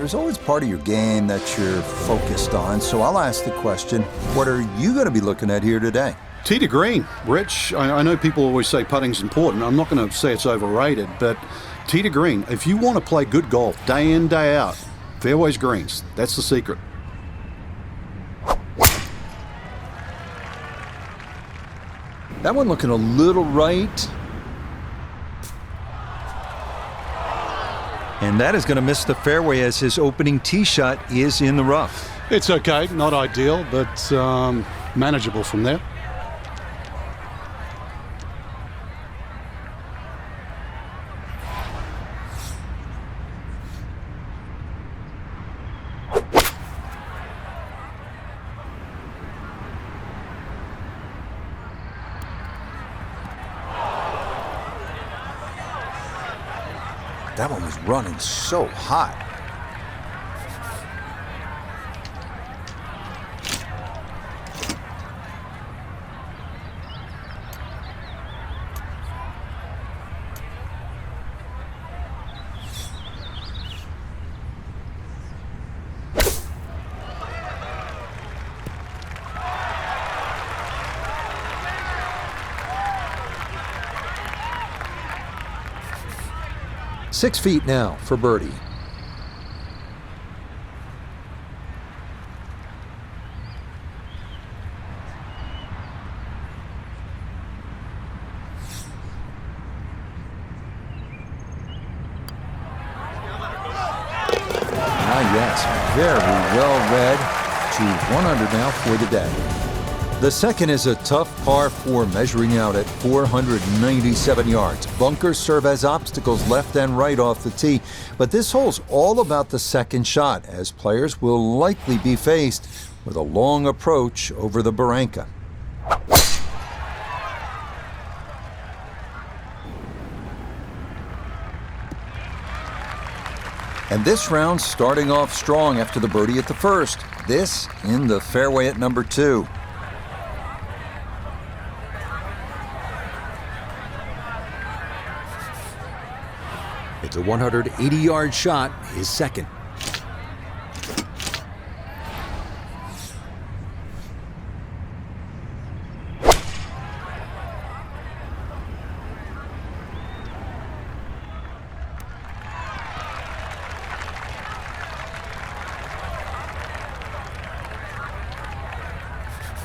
There's always part of your game that you're focused on, so I'll ask the question, what are you going to be looking at here today? Tee to green, Rich. I know people always say putting's important. I'm not going to say it's overrated, but tee to green, if you want to play good golf day in, day out, fairways greens, that's the secret. That one looking a little right. And that is going to miss the fairway as his opening tee shot is in the rough. It's okay, not ideal, but manageable from there. That one was running so hot. Six feet now for birdie. Yes, very well read. To 100 now for the day. The second is a tough par 4 measuring out at 497 yards. Bunkers serve as obstacles left and right off the tee, but this hole's all about the second shot, as players will likely be faced with a long approach over the barranca. And this round starting off strong after the birdie at the first. This in the fairway at number 2. It's a 180-yard shot, his second.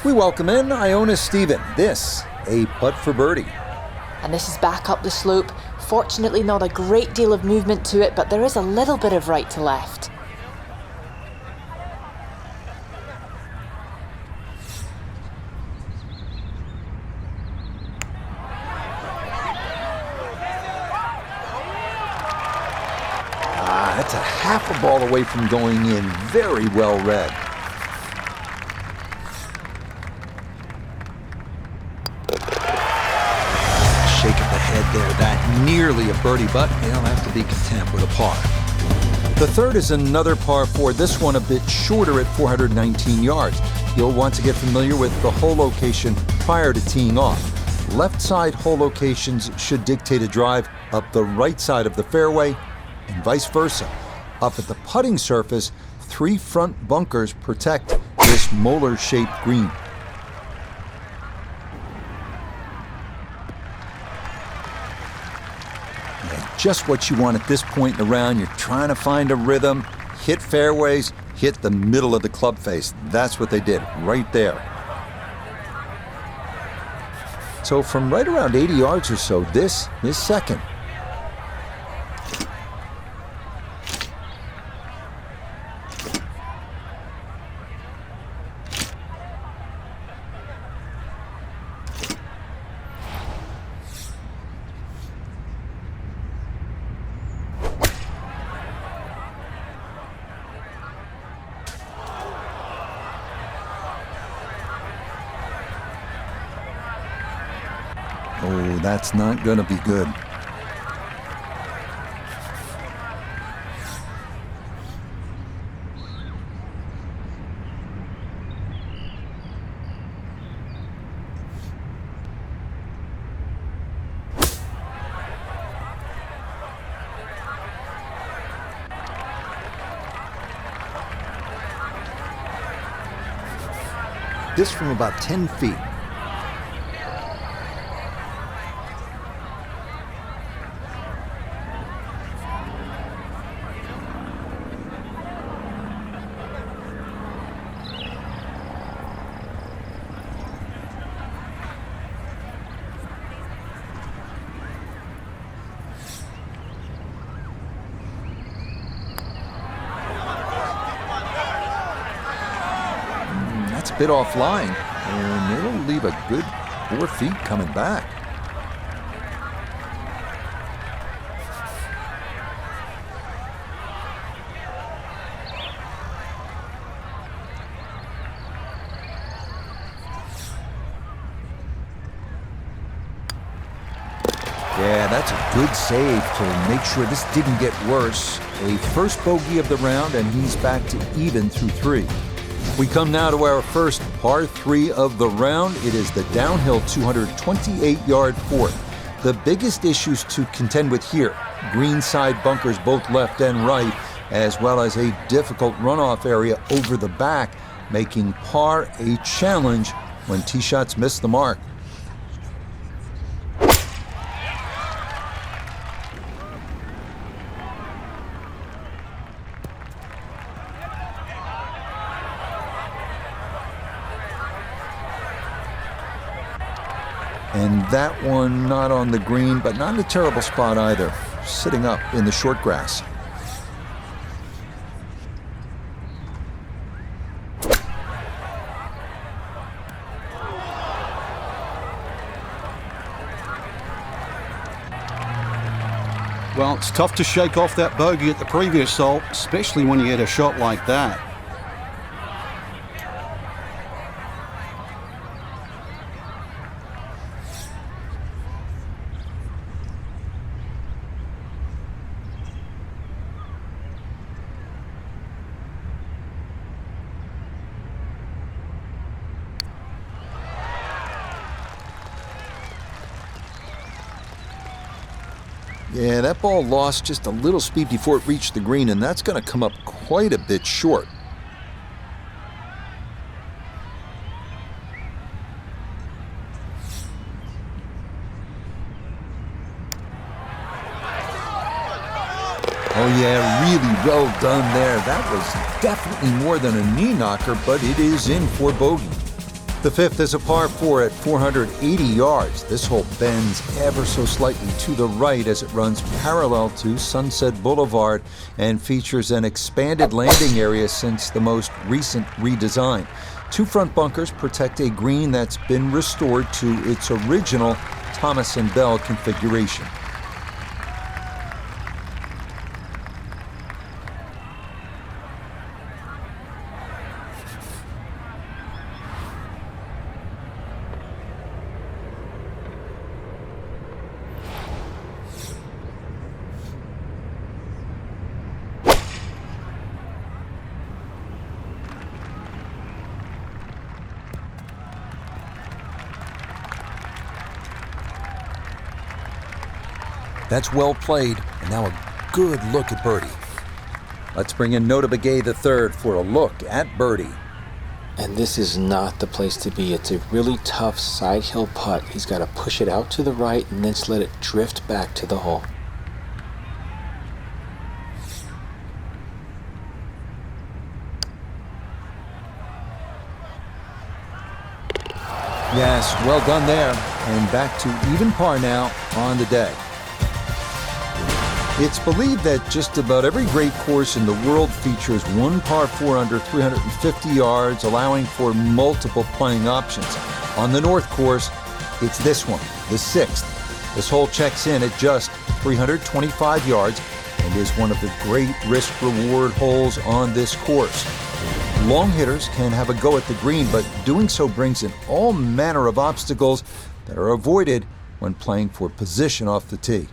We welcome in Iona Stephen. This, a putt for birdie. And this is back up the slope. Fortunately, not a great deal of movement to it, but there is a little bit of right to left. That's a half a ball away from going in. Very well read. Shake of the head there. That nearly a birdie, but they'll have to be content with a par. The third is another par 4, this one a bit shorter at 419 yards. You'll want to get familiar with the hole location prior to teeing off. Left side hole locations should dictate a drive up the right side of the fairway and vice versa. Up at the putting surface, 3 front bunkers protect this molar-shaped green. Just what you want at this point in the round. You're trying to find a rhythm, hit fairways, hit the middle of the club face. That's what they did right there. So from right around 80 yards or so, this is second. Oh, that's not going to be good. this from about 10 feet. That's a bit offline, and it'll leave a good 4 feet coming back. Yeah, that's a good save to make sure this didn't get worse. A first bogey of the round, and he's back to even through 3. We come now to our first par 3 of the round. It is the downhill 228-yard fourth. The biggest issues to contend with here: greenside bunkers both left and right, as well as a difficult runoff area over the back, making par a challenge when tee shots miss the mark. And that one not on the green, but not in a terrible spot either, sitting up in the short grass. Well, it's tough to shake off that bogey at the previous hole, especially when you hit a shot like that. Yeah, that ball lost just a little speed before it reached the green, and that's going to come up quite a bit short. Oh yeah, really well done there. That was definitely more than a knee knocker, but it is in for bogey. The fifth is a par 4 at 480 yards. This hole bends ever so slightly to the right as it runs parallel to Sunset Boulevard and features an expanded landing area since the most recent redesign. 2 front bunkers protect a green that's been restored to its original Thomas and Bell configuration. That's well played, and now a good look at birdie. Let's bring in Nota Begay III for a look at birdie. And this is not the place to be. It's a really tough side hill putt. He's got to push it out to the right and then just let it drift back to the hole. Yes, well done there, and back to even par now on the day. It's believed that just about every great course in the world features 1 par 4 under 350 yards, allowing for multiple playing options. On the North Course, it's this one, the 6th. This hole checks in at just 325 yards and is one of the great risk-reward holes on this course. Long hitters can have a go at the green, but doing so brings in all manner of obstacles that are avoided when playing for position off the tee.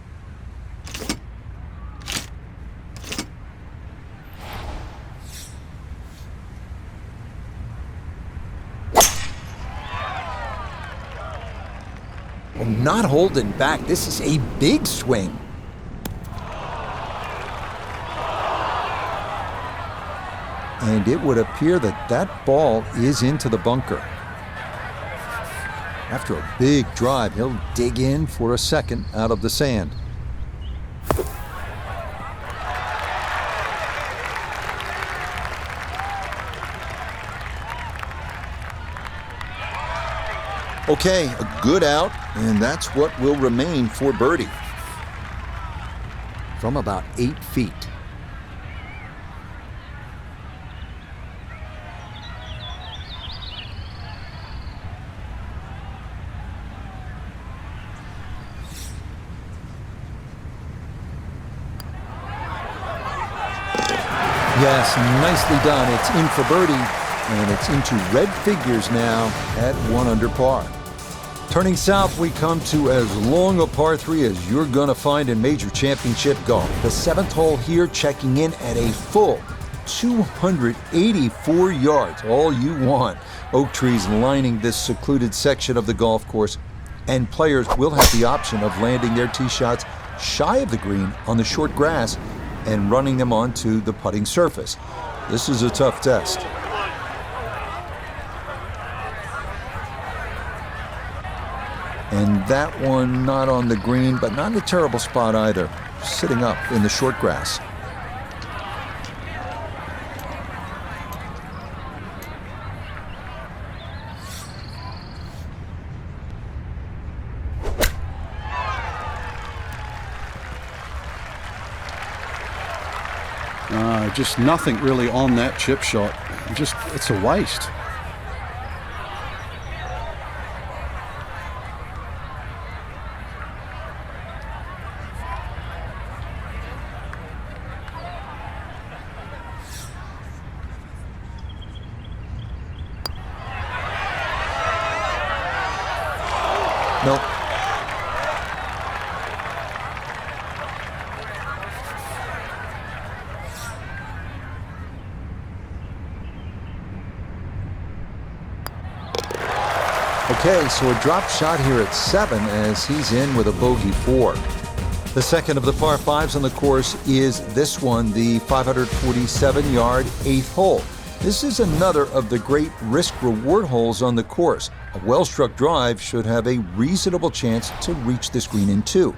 Not holding back. This is a big swing. And it would appear that that ball is into the bunker. After a big drive, he'll dig in for a second out of the sand. Okay, a good out, and that's what will remain for birdie. From about 8 feet. Yes, nicely done. It's in for birdie, and it's into red figures now at 1 under par. Turning south, we come to as long a par 3 as you're going to find in major championship golf. The 7th hole here checking in at a full 284 yards, all you want. Oak trees lining this secluded section of the golf course, and players will have the option of landing their tee shots shy of the green on the short grass and running them onto the putting surface. This is a tough test. And that one not on the green, but not in a terrible spot either, sitting up in the short grass. Just nothing really on that chip shot. It's a waste. Nope. Okay, so a drop shot here at 7 as he's in with a bogey 4. The second of the par 5s on the course is this one, the 547-yard 8th hole. This is another of the great risk-reward holes on the course. A well-struck drive should have a reasonable chance to reach this green in 2.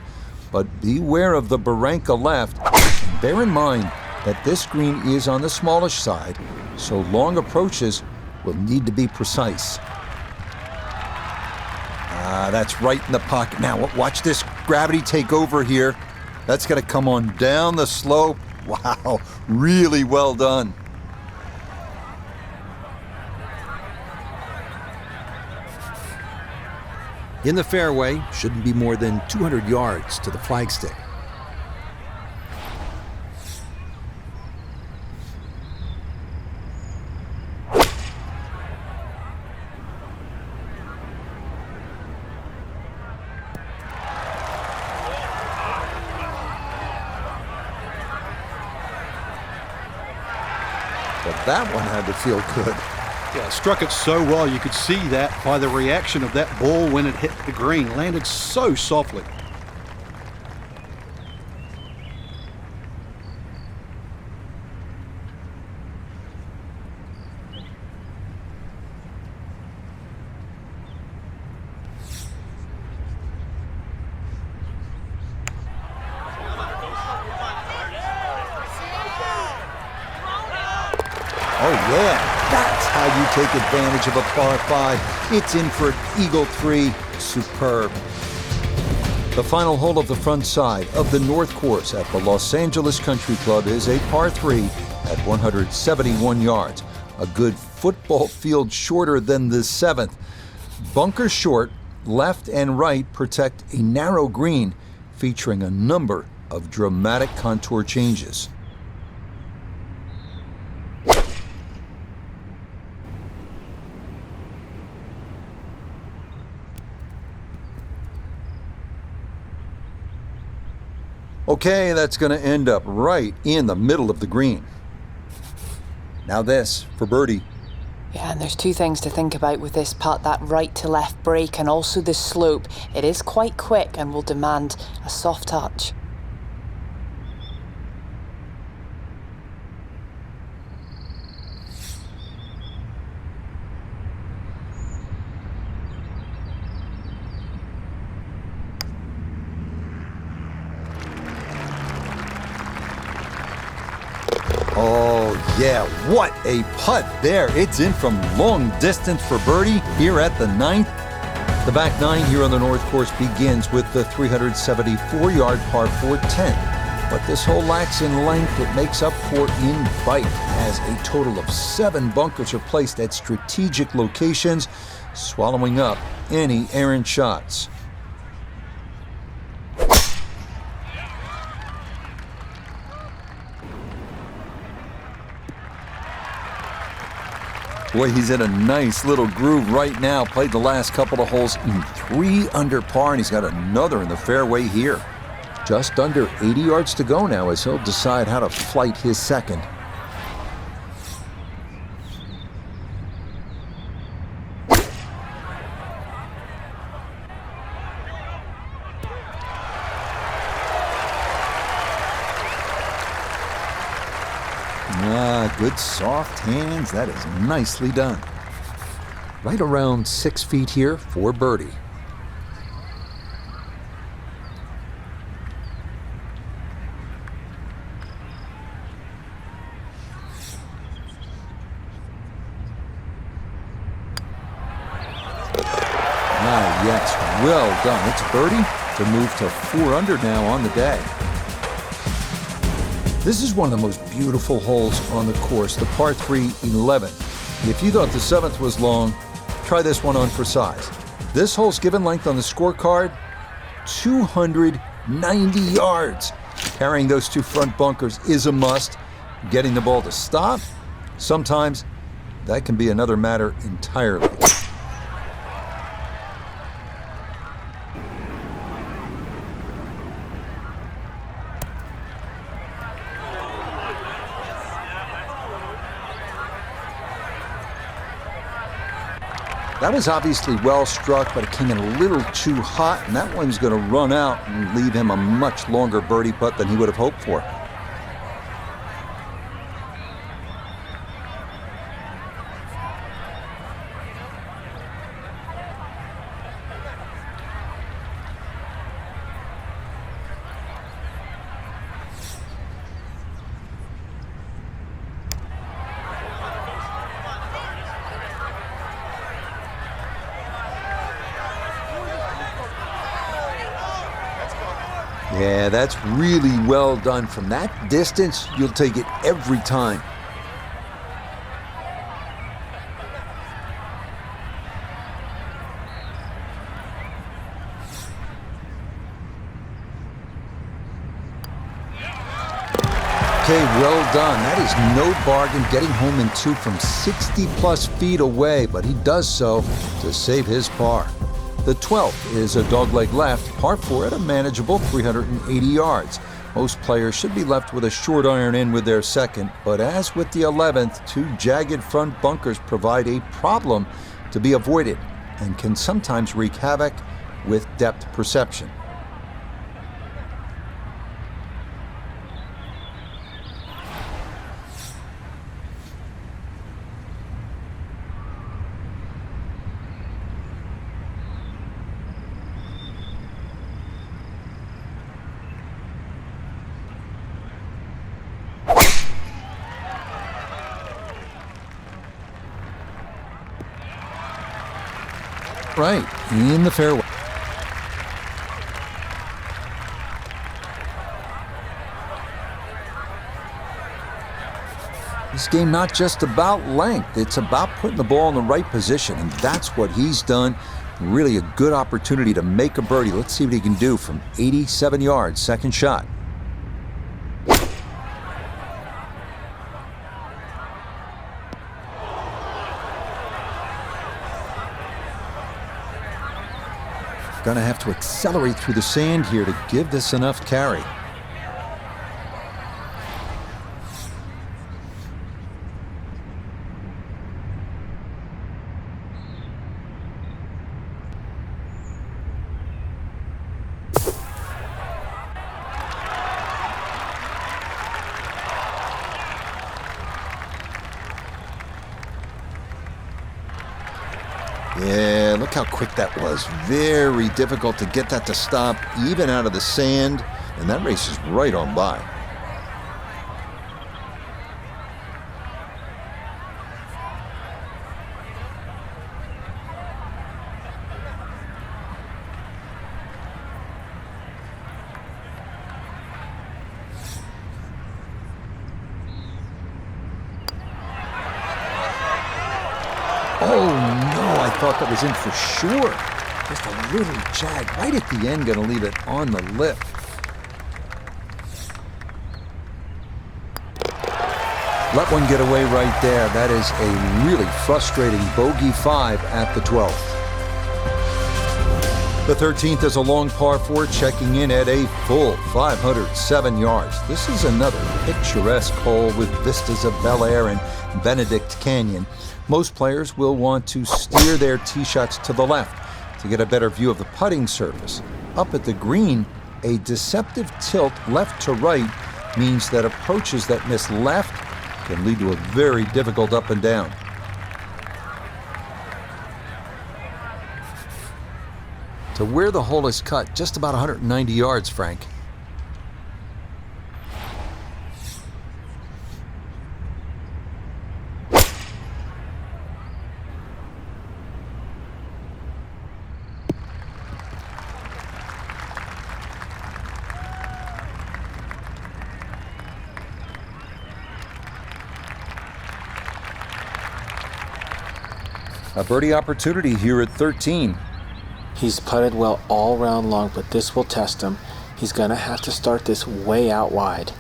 But beware of the barranca left, and bear in mind that this green is on the smallish side, so long approaches will need to be precise. That's right in the pocket. Now, watch this gravity take over here. That's going to come on down the slope. Wow, really well done. In the fairway, shouldn't be more than 200 yards to the flagstick. But that one had to feel good. Yeah, struck it so well. You could see that by the reaction of that ball when it hit the green. Landed so softly. Oh yeah, that's how you take advantage of a par 5. It's in for an eagle 3. Superb. The final hole of the front side of the North Course at the Los Angeles Country Club is a par 3 at 171 yards. A good football field shorter than the 7th. Bunker short, left and right protect a narrow green featuring a number of dramatic contour changes. Okay, that's going to end up right in the middle of the green. Now this for birdie. Yeah, and there's two things to think about with this putt, that right to left break and also the slope. It is quite quick and will demand a soft touch. Oh yeah, what a putt there. It's in from long distance for birdie here at the 9th. The back 9 here on the North Course begins with the 374-yard par 4 10. But this hole lacks in length. It makes up for in bite, as a total of 7 bunkers are placed at strategic locations, swallowing up any errant shots. Boy, he's in a nice little groove right now. Played the last couple of holes in 3 under par, and he's got another in the fairway here. Just under 80 yards to go now as he'll decide how to flight his second. Good soft hands. That is nicely done. Right around 6 feet here for birdie. Yes, well done. It's birdie to move to 4 under now on the day. This is one of the most beautiful holes on the course, the par 3 11. If you thought the 7th was long, try this one on for size. This hole's given length on the scorecard, 290 yards. Carrying those 2 front bunkers is a must. Getting the ball to stop, sometimes that can be another matter entirely. That was obviously well struck, but it came in a little too hot, and that one's going to run out and leave him a much longer birdie putt than he would have hoped for. Yeah, that's really well done. From that distance, you'll take it every time. Okay, well done. That is no bargain, getting home in 2 from 60-plus feet away, but he does so to save his par. The 12th is a dogleg left, par 4 at a manageable 380 yards. Most players should be left with a short iron in with their second, but as with the 11th, 2 jagged front bunkers provide a problem to be avoided and can sometimes wreak havoc with depth perception. Right, in the fairway. This game not just about length, it's about putting the ball in the right position, and that's what he's done. Really a good opportunity to make a birdie. Let's see what he can do from 87 yards, second shot. Gonna have to accelerate through the sand here to give this enough carry. Yeah, look how quick that was. Very difficult to get that to stop, even out of the sand, and that race is right on by. Oh no, I thought that was in for sure. Just a little jag right at the end, gonna leave it on the lip. Let one get away right there. That is a really frustrating bogey 5 at the 12th. The 13th is a long par 4, checking in at a full 507 yards. This is another picturesque hole with vistas of Bel Air and Benedict Canyon. Most players will want to steer their tee shots to the left to get a better view of the putting surface. Up at the green, a deceptive tilt left to right means that approaches that miss left can lead to a very difficult up and down. To where the hole is cut, just about 190 yards, Frank. A birdie opportunity here at 13. He's putted well all round long, but this will test him. He's going to have to start this way out wide.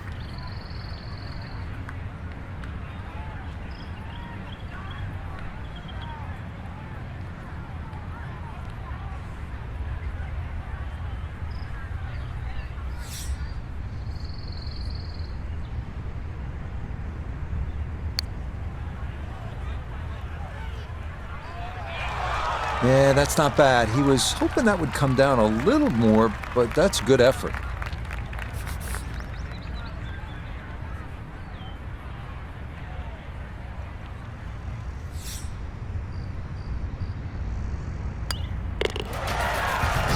Yeah, that's not bad. He was hoping that would come down a little more, but that's good effort.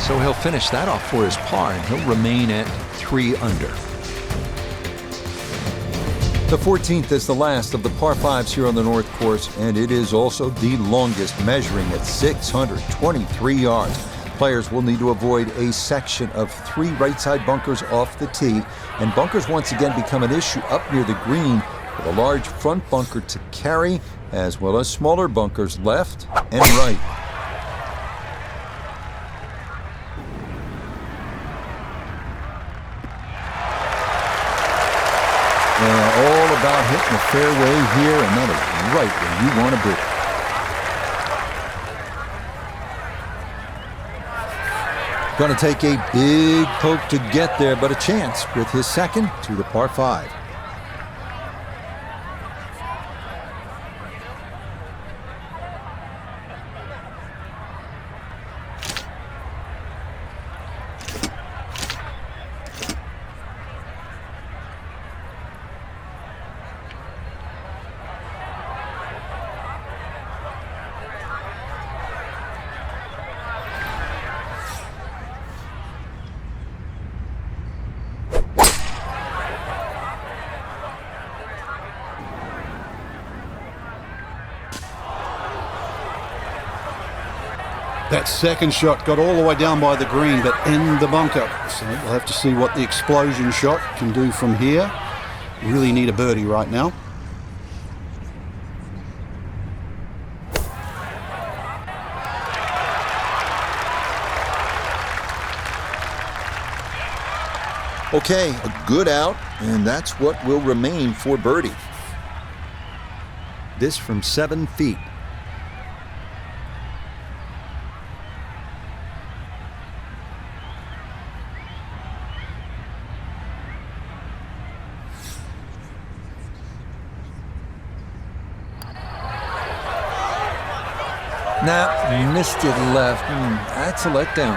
So he'll finish that off for his par, and he'll remain at 3 under. The 14th is the last of the par 5s here on the North Course, and it is also the longest, measuring at 623 yards. Players will need to avoid a section of 3 right-side bunkers off the tee, and bunkers once again become an issue up near the green, with a large front bunker to carry, as well as smaller bunkers left and right. All about hitting the fairway here, and that is right where you want to be. Going to take a big poke to get there, but a chance with his second to the par 5. That second shot got all the way down by the green, but in the bunker. So we'll have to see what the explosion shot can do from here. Really need a birdie right now. Okay, a good out, and that's what will remain for birdie. This from 7 feet. Nah, missed it left. That's a letdown.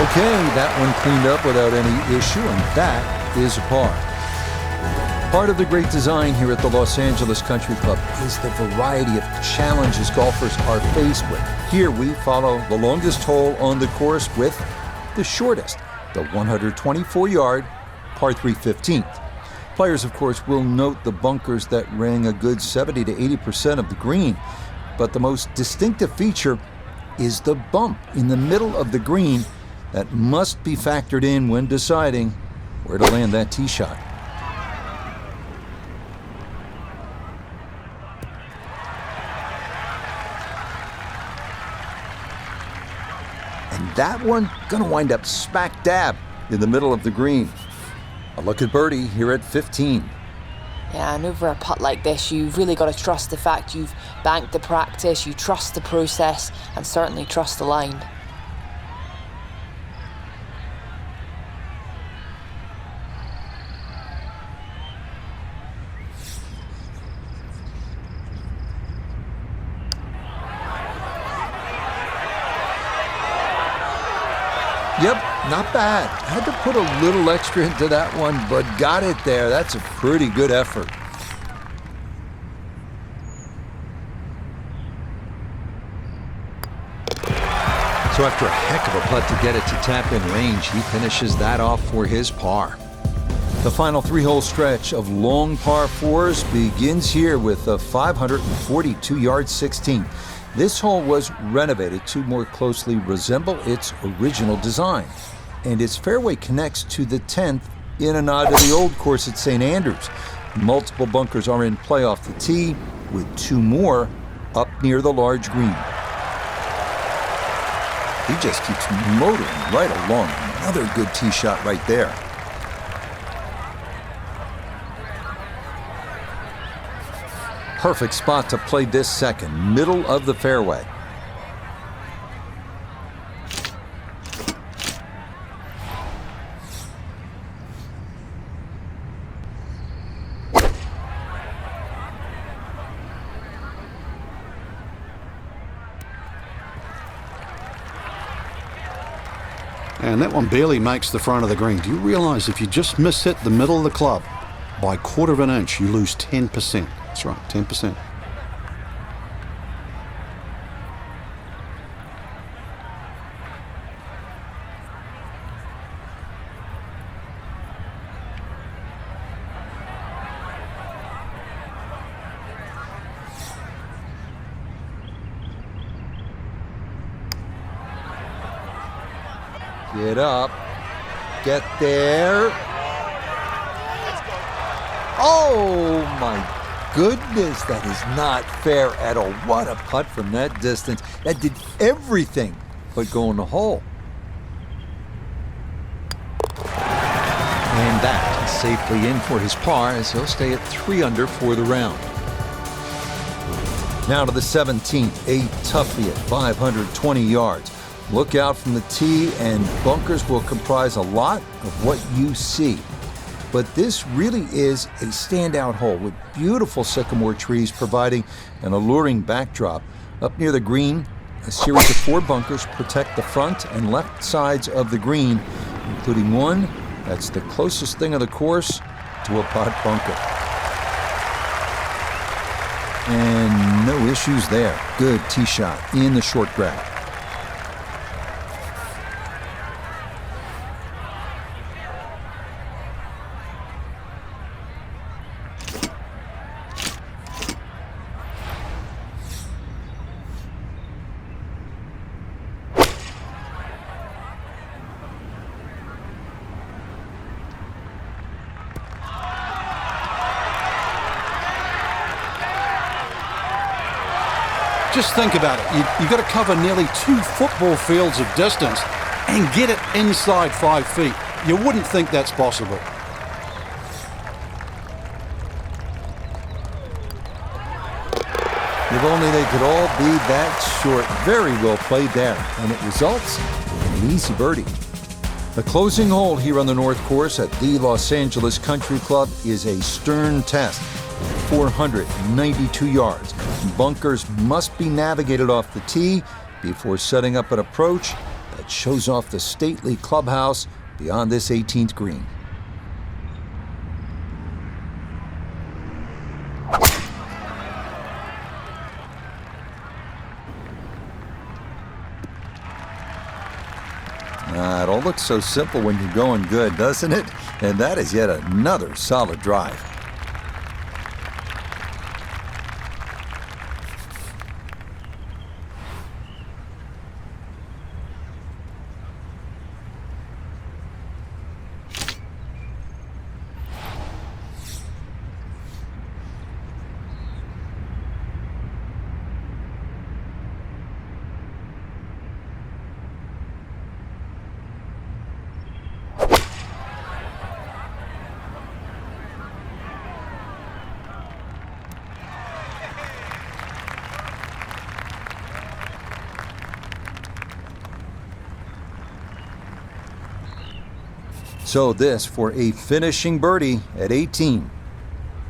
Okay, that one cleaned up without any issue, and that is a par. Part of the great design here at the Los Angeles Country Club is the variety of challenges golfers are faced with. Here we follow the longest hole on the course with the shortest, the 124-yard par 3 15th. Players, of course, will note the bunkers that ring a good 70 to 80% of the green, but the most distinctive feature is the bump in the middle of the green that must be factored in when deciding where to land that tee shot. And that one gonna wind up smack dab in the middle of the green. A look at birdie here at 15. Yeah, and over a putt like this, you've really got to trust the fact you've banked the practice, you trust the process, and certainly trust the line. Yep, not bad. Had to put a little extra into that one, but got it there. That's a pretty good effort. So after a heck of a putt to get it to tap in range, he finishes that off for his par. The final three-hole stretch of long par fours begins here with a 542-yard 16. This hole was renovated to more closely resemble its original design, and its fairway connects to the 10th in a nod to the old course at St. Andrews. Multiple bunkers are in play off the tee, with two more up near the large green. He just keeps motoring right along. Another good tee shot right there. Perfect spot to play this second, middle of the fairway. And that one barely makes the front of the green. Do you realize if you just miss hit the middle of the club by a quarter of an inch, you lose 10%? That's right, 10%. Get up. Get there. Oh my goodness, that is not fair at all. What a putt from that distance. That did everything but go in the hole. And that is safely in for his par as he'll stay at 3 under for the round. Now to the 17th, a toughie at 520 yards. Look out from the tee, and bunkers will comprise a lot of what you see. But this really is a standout hole with beautiful sycamore trees providing an alluring backdrop. Up near the green, a series of 4 bunkers protect the front and left sides of the green, including one that's the closest thing of the course to a pot bunker. And no issues there. Good tee shot in the short grab. Just think about it. You've got to cover nearly 2 football fields of distance and get it inside 5 feet. You wouldn't think that's possible. If only they could all be that short. Very well played there, and it results in an easy birdie. The closing hole here on the North Course at the Los Angeles Country Club is a stern test. 492 yards. Bunkers must be navigated off the tee before setting up an approach that shows off the stately clubhouse beyond this 18th green. It all looks so simple when you're going good, doesn't it? And that is yet another solid drive. So this for a finishing birdie at 18.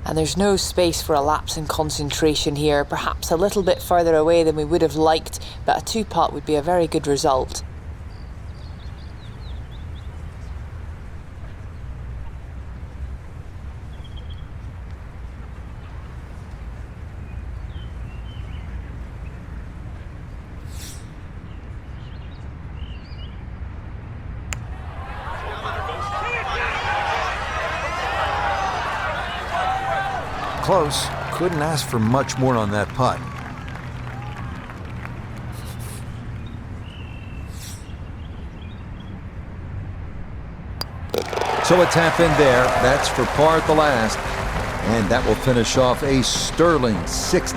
And there's no space for a lapse in concentration here, perhaps a little bit further away than we would have liked, but a 2-putt would be a very good result. Close. Couldn't ask for much more on that putt. So a tap in there. That's for par at the last. And that will finish off a sterling 6.